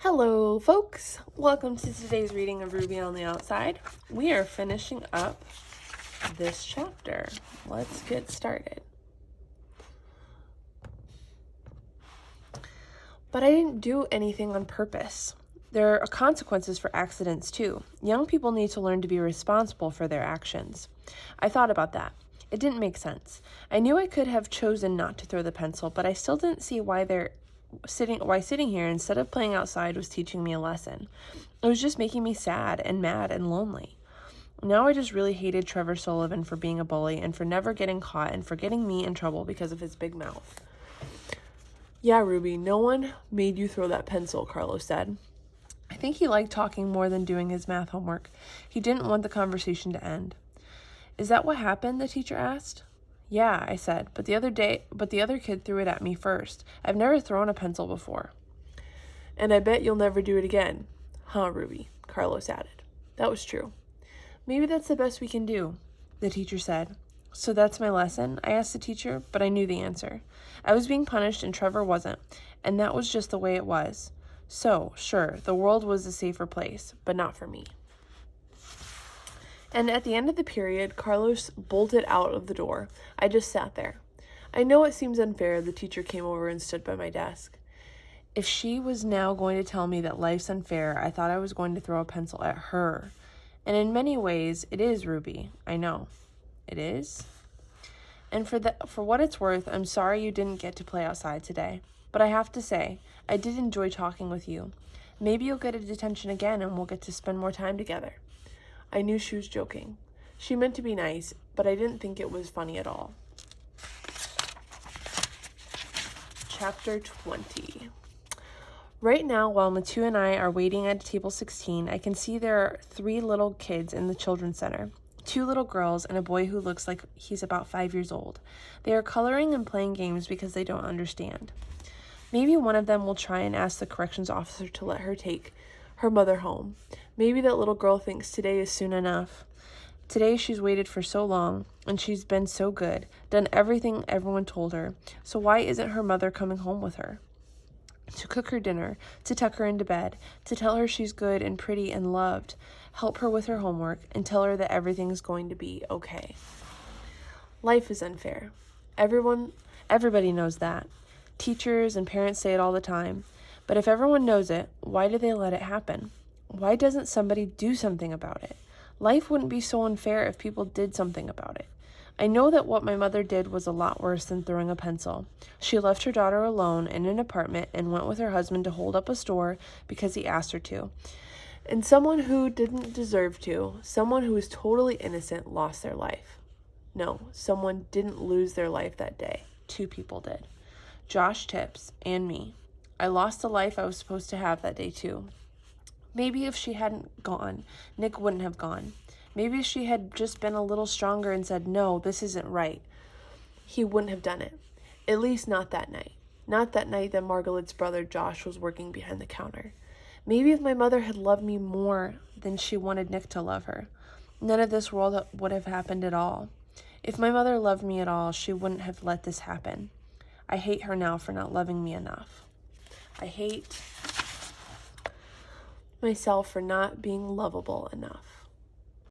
Hello, folks. Welcome to today's reading of Ruby on the Outside. We are finishing up this chapter. Let's get started. But I didn't do anything on purpose. There are consequences for accidents, too. Young people need to learn to be responsible for their actions. I thought about that. It didn't make sense. I knew I could have chosen not to throw the pencil, but I still didn't see why sitting here instead of playing outside was teaching me a lesson. It was just making me sad and mad and lonely. Now I just really hated Trevor Sullivan for being a bully and for never getting caught and for getting me in trouble because of his big mouth. Yeah, Ruby, no one made you throw that pencil, Carlos said. I think he liked talking more than doing his math homework. He didn't want the conversation to end. Is that what happened? The teacher asked. Yeah, I said, but the other kid threw it at me first. I've never thrown a pencil before. And I bet you'll never do it again. Huh, Ruby, Carlos added. That was true. Maybe that's the best we can do, the teacher said. So that's my lesson? I asked the teacher, but I knew the answer. I was being punished and Trevor wasn't, and that was just the way it was. So, sure, the world was a safer place, but not for me. And at the end of the period, Carlos bolted out of the door. I just sat there. I know it seems unfair. The teacher came over and stood by my desk. If she was now going to tell me that life's unfair, I thought I was going to throw a pencil at her. And in many ways, it is, Ruby. I know. It is? And for what it's worth, I'm sorry you didn't get to play outside today. But I have to say, I did enjoy talking with you. Maybe you'll get a detention again and we'll get to spend more time together. I knew she was joking. She meant to be nice, but I didn't think it was funny at all. Chapter 20. Right now, while Matu and I are waiting at table 16, I can see there are 3 little kids in the children's center. 2 little girls and a boy who looks like he's about 5 years old. They are coloring and playing games because they don't understand. Maybe one of them will try and ask the corrections officer to let her take her mother home. Maybe that little girl thinks today is soon enough. Today she's waited for so long, and she's been so good, done everything everyone told her. So why isn't her mother coming home with her? To cook her dinner, to tuck her into bed, to tell her she's good and pretty and loved, help her with her homework, and tell her that everything's going to be okay. Life is unfair. Everybody knows that. Teachers and parents say it all the time. But if everyone knows it, why do they let it happen? Why doesn't somebody do something about it? Life wouldn't be so unfair if people did something about it. I know that what my mother did was a lot worse than throwing a pencil. She left her daughter alone in an apartment and went with her husband to hold up a store because he asked her to. And someone who didn't deserve to, someone who was totally innocent, lost their life. No, someone didn't lose their life that day. 2 people did. Josh Tips and me. I lost the life I was supposed to have that day too. Maybe if she hadn't gone, Nick wouldn't have gone. Maybe if she had just been a little stronger and said, no, this isn't right, he wouldn't have done it. At least not that night. Not that night that Margaret's brother Josh was working behind the counter. Maybe if my mother had loved me more than she wanted Nick to love her, none of this world would have happened at all. If my mother loved me at all, she wouldn't have let this happen. I hate her now for not loving me enough. I hate myself for not being lovable enough.